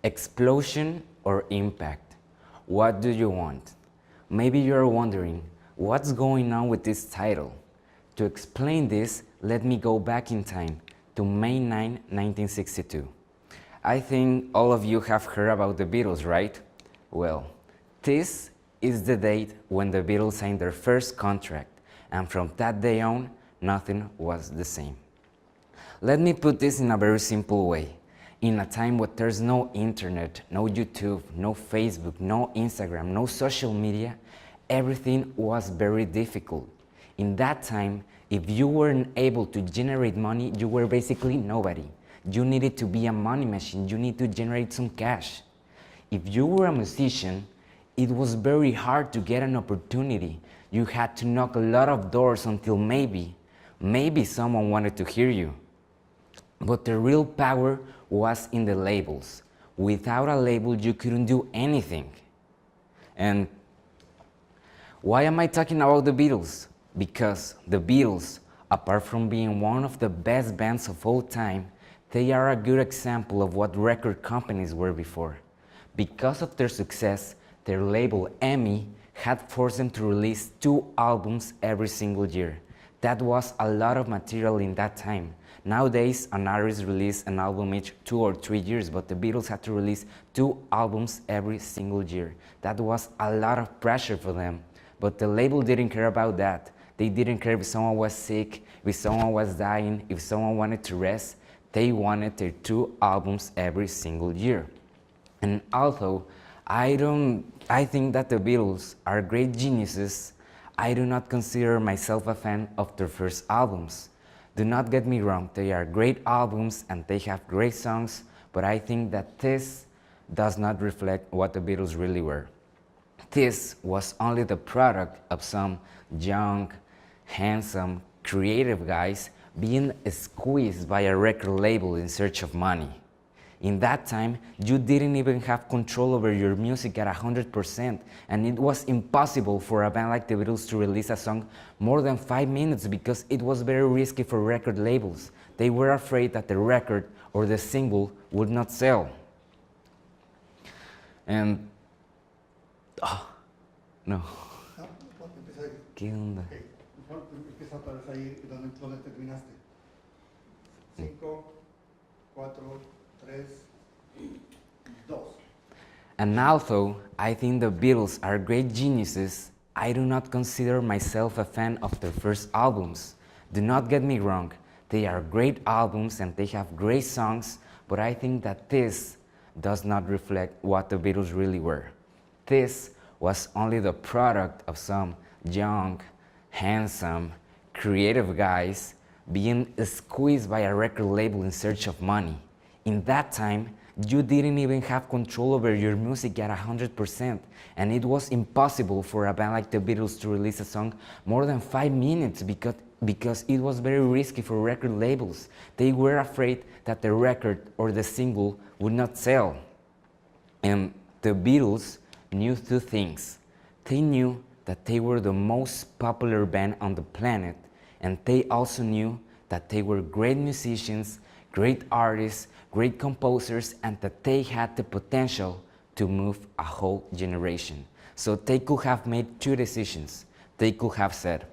Explosion or impact? What do you want? Maybe you're wondering, what's going on with this title? To explain this, let me go back in time to May 9, 1962. I think all of you have heard about the Beatles, right? Well, this is the date when the Beatles signed their first contract, and from that day on, nothing was the same. Let me put this in a very simple way. In a time where there's no internet, no YouTube, no Facebook, no Instagram, no social media, everything was very difficult. In that time, if you weren't able to generate money, you were basically nobody. You needed to be a money machine, you need to generate some cash. If you were a musician, it was very hard to get an opportunity. You had to knock a lot of doors until maybe someone wanted to hear you. But the real power was in the labels. Without a label, you couldn't do anything. And why am I talking about the Beatles? Because the Beatles, apart from being one of the best bands of all time, they are a good example of what record companies were before. Because of their success, their label EMI had forced them to release 2 albums every single year. That was a lot of material in that time. Nowadays, an artist releases an album each 2 or 3 years, but the Beatles had to release 2 albums every single year. That was a lot of pressure for them. But the label didn't care about that. They didn't care if someone was sick, if someone was dying, if someone wanted to rest. They wanted their 2 albums every single year. And although I think that the Beatles are great geniuses, I do not consider myself a fan of their first albums. Do not get me wrong, they are great albums and they have great songs, but I think that this does not reflect what the Beatles really were. This was only the product of some young, handsome, creative guys being squeezed by a record label in search of money. In that time, you didn't even have control over your music at 100%, and it was impossible for a band like the Beatles to release a song more than 5 minutes because it was very risky for record labels. They were afraid that the record or the single would not sell. And... no. ¿Qué onda? Empieza a aparecer ahí donde terminaste. 5, 4, 3, 2. And although I think the Beatles are great geniuses, I do not consider myself a fan of their first albums. Do not get me wrong, they are great albums and they have great songs, but I think that this does not reflect what the Beatles really were. This was only the product of some young, handsome, creative guys being squeezed by a record label in search of money. In that time, you didn't even have control over your music at 100%, and it was impossible for a band like the Beatles to release a song more than 5 minutes because it was very risky for record labels. They were afraid that the record or the single would not sell. And the Beatles knew 2 things. They knew that they were the most popular band on the planet, and they also knew that they were great musicians, great artists, great composers, and that they had the potential to move a whole generation. So they could have made 2 decisions. They could have said,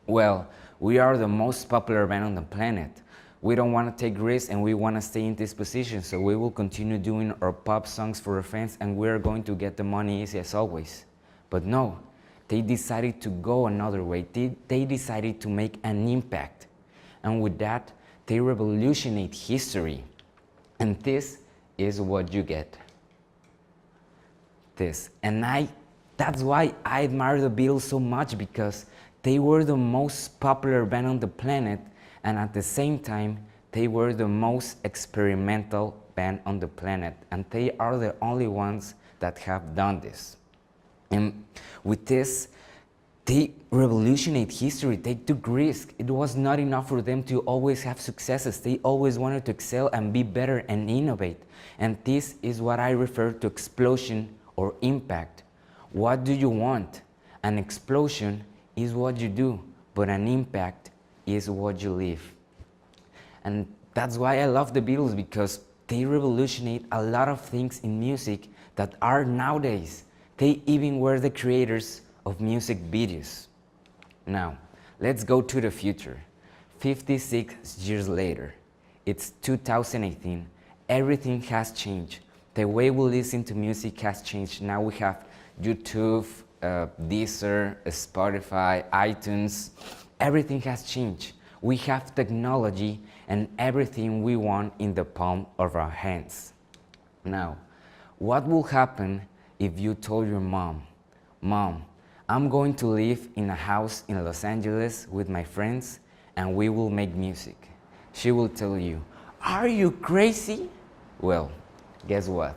well, we are the most popular band on the planet. We don't want to take risks and we want to stay in this position, so we will continue doing our pop songs for our fans and we are going to get the money easy as always. But no, they decided to go another way. They decided to make an impact. And with that, they revolutionate history. And this is what you get. This. And that's why I admire the Beatles so much, because they were the most popular band on the planet, and at the same time, they were the most experimental band on the planet. And they are the only ones that have done this. And with this, they revolutionate history. They took risk. It was not enough for them to always have successes. They always wanted to excel and be better and innovate. And this is what I refer to explosion or impact. What do you want? An explosion is what you do, but an impact is what you leave. And that's why I love the Beatles, because They revolutionate a lot of things in music that are nowadays. They even were the creators of music videos. Now, let's go to the future. 56 years later, it's 2018, everything has changed. The way we listen to music has changed. Now we have YouTube, Deezer, Spotify, iTunes. Everything has changed. We have technology and everything we want in the palm of our hands. Now, what will happen if you told your mom, "Mom, I'm going to live in a house in Los Angeles with my friends and we will make music"? She will tell you, "Are you crazy?" Well, guess what?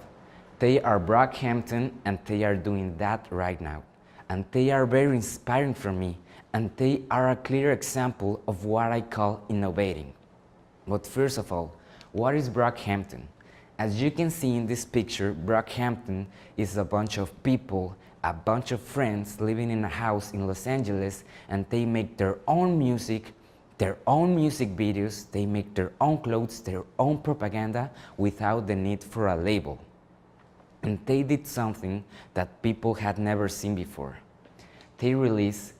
They are Brockhampton and they are doing that right now. And they are very inspiring for me, and they are a clear example of what I call innovating. But first of all, what is Brockhampton? As you can see in this picture, Brockhampton is a bunch of people, a bunch of friends living in a house in Los Angeles, and they make their own music videos, they make their own clothes, their own propaganda without the need for a label. And they did something that people had never seen before. They released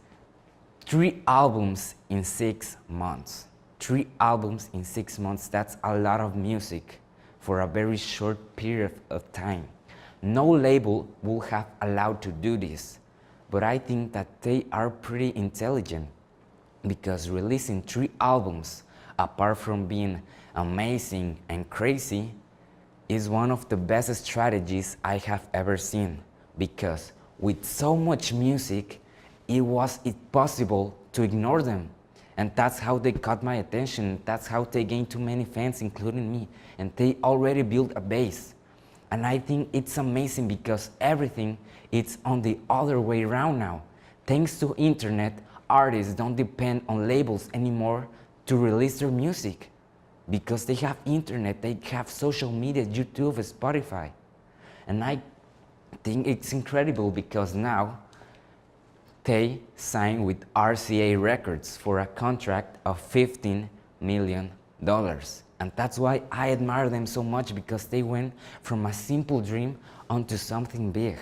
3 albums in 6 months. 3 albums in 6 months, that's a lot of music for a very short period of time. No label would have allowed to do this, but I think that they are pretty intelligent, because releasing 3 albums, apart from being amazing and crazy, is one of the best strategies I have ever seen, because with so much music, it was impossible to ignore them. And that's how they caught my attention. That's how they gained too many fans, including me. And they already built a base. And I think it's amazing because everything is on the other way around now. Thanks to internet, artists don't depend on labels anymore to release their music, because they have internet, they have social media, YouTube, Spotify. And I think it's incredible because now they signed with RCA Records for a contract of $15 million. And that's why I admire them so much, because they went from a simple dream onto something big.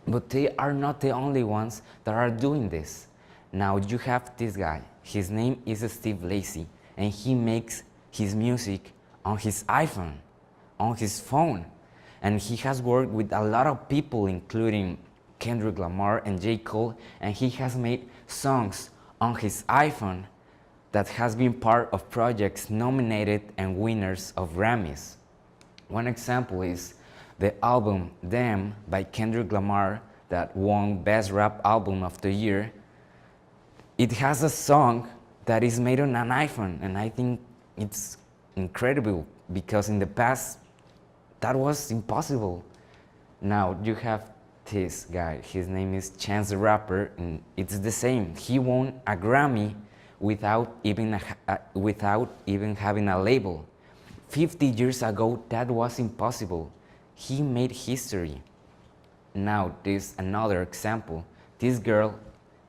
But they are not the only ones that are doing this. Now you have this guy, his name is Steve Lacy, and he makes his music on his iPhone, on his phone. And he has worked with a lot of people, including Kendrick Lamar and J. Cole, and he has made songs on his iPhone that has been part of projects nominated and winners of Grammys. One example is the album Damn by Kendrick Lamar that won Best Rap Album of the Year. It has a song that is made on an iPhone, and I think it's incredible because in the past that was impossible. Now you have this guy, his name is Chance the Rapper, and it's the same. He won a Grammy without even having a label. 50 years ago, that was impossible. He made history. Now there's another example. This girl,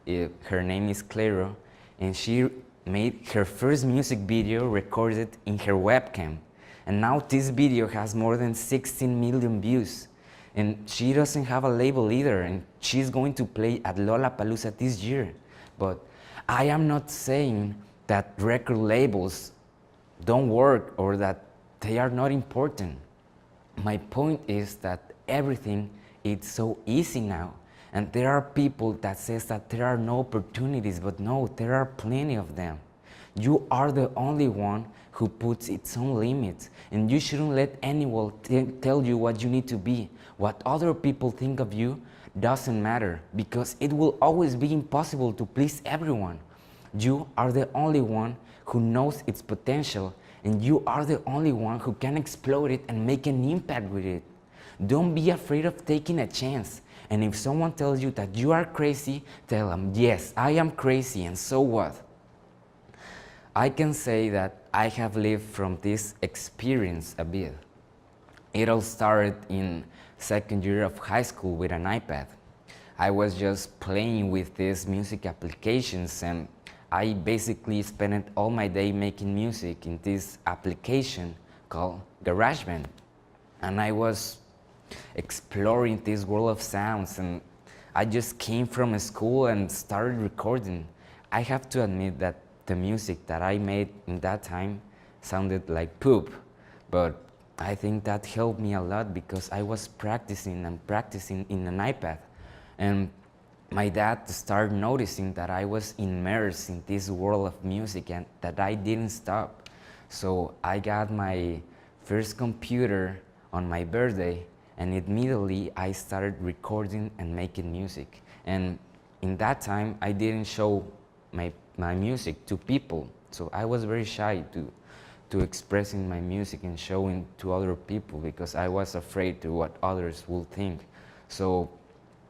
her name is Clairo, and she made her first music video recorded in her webcam. And now this video has more than 16 million views. And she doesn't have a label either, and she's going to play at Lollapalooza this year. But I am not saying that record labels don't work or that they are not important. My point is that everything is so easy now. And there are people that says that there are no opportunities, but no, there are plenty of them. You are the only one who puts its own limits, and you shouldn't let anyone tell you what you need to be. What other people think of you doesn't matter, because it will always be impossible to please everyone. You are the only one who knows its potential, and you are the only one who can explore it and make an impact with it. Don't be afraid of taking a chance. And if someone tells you that you are crazy, tell them, yes, I am crazy, and so what? I can say that I have lived from this experience a bit. It all started in second year of high school with an iPad. I was just playing with these music applications, and I basically spent all my day making music in this application called GarageBand. And I was exploring this world of sounds, and I just came from school and started recording. I have to admit that the music that I made in that time sounded like poop, but I think that helped me a lot because I was practicing and practicing in an iPad. And my dad started noticing that I was immersed in this world of music and that I didn't stop. So I got my first computer on my birthday, and immediately I started recording and making music. And in that time, I didn't show my music to people. So I was very shy to expressing my music and showing to other people because I was afraid to what others will think. So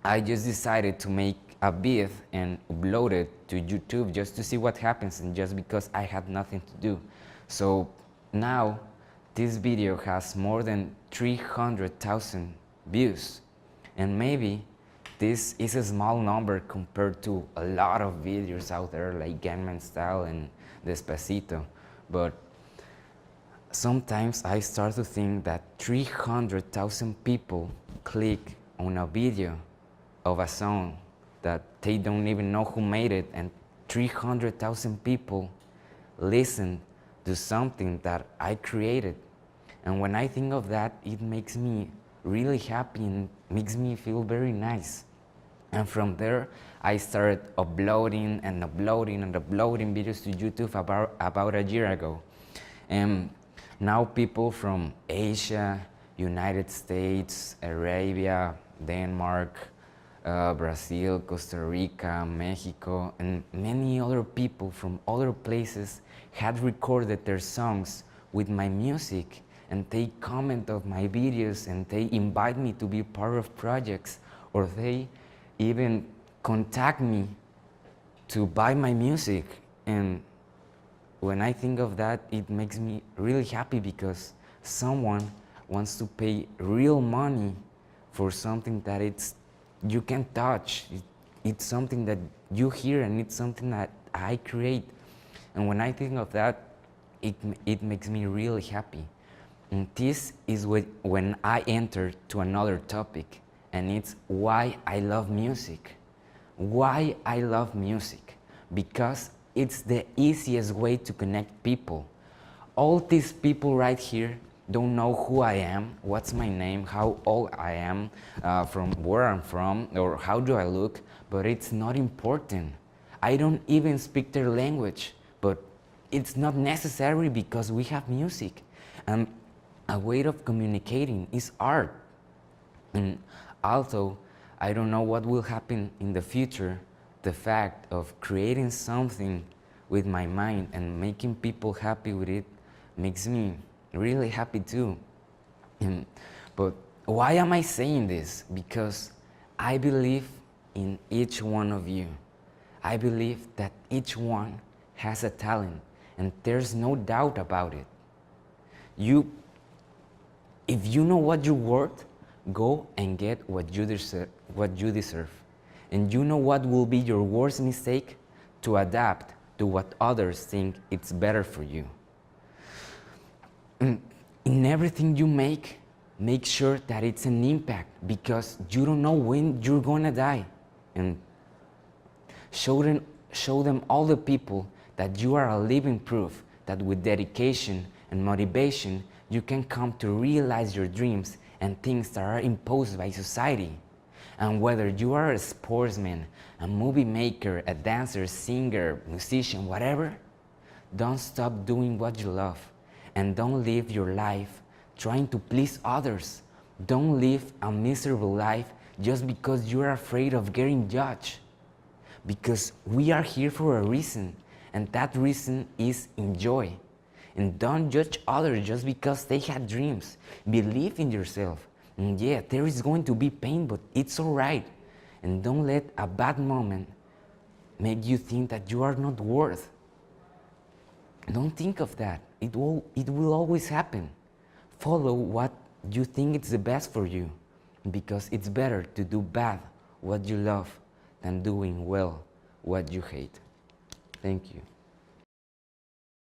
I just decided to make a beat and upload it to YouTube just to see what happens, and just because I had nothing to do. So now this video has more than 300,000 views, and maybe this is a small number compared to a lot of videos out there like Gangnam Style and Despacito, but sometimes I start to think that 300,000 people click on a video of a song that they don't even know who made it, and 300,000 people listen to something that I created. And when I think of that, it makes me really happy and makes me feel very nice. And from there, I started uploading and uploading and uploading videos to YouTube about a year ago. And now people from Asia, United States, Arabia, Denmark, Brazil, Costa Rica, Mexico, and many other people from other places had recorded their songs with my music, and they comment on my videos and they invite me to be part of projects, or they even contact me to buy my music. And when I think of that, it makes me really happy because someone wants to pay real money for something that you can touch. It's something that you hear, and it's something that I create. And when I think of that, it makes me really happy. And this is when I enter to another topic, and it's why I love music. Why I love music? Because it's the easiest way to connect people. All these people right here don't know who I am, what's my name, how old I am, from where I'm from, or how do I look, but it's not important. I don't even speak their language, but it's not necessary because we have music. And a way of communicating is art. And although I don't know what will happen in the future, the fact of creating something with my mind and making people happy with it makes me really happy too. But why am I saying this? Because I believe in each one of you. I believe that each one has a talent, and there's no doubt about it. If you know what you're worth, go and get what you deserve. And you know what will be your worst mistake? To adapt to what others think it's better for you. In everything you make sure that it's an impact, because you don't know when you're gonna die. And show them all the people that you are a living proof that with dedication and motivation you can come to realize your dreams and things that are imposed by society. And whether you are a sportsman, a movie maker, a dancer, singer, musician, whatever, don't stop doing what you love, and don't live your life trying to please others. Don't live a miserable life just because you're afraid of getting judged. Because we are here for a reason, and that reason is enjoy. And don't judge others just because they had dreams. Believe in yourself. And yeah, there is going to be pain, but it's all right. And don't let a bad moment make you think that you are not worth. Don't think of that. It will always happen. Follow what you think is the best for you, because it's better to do bad what you love than doing well what you hate. Thank you.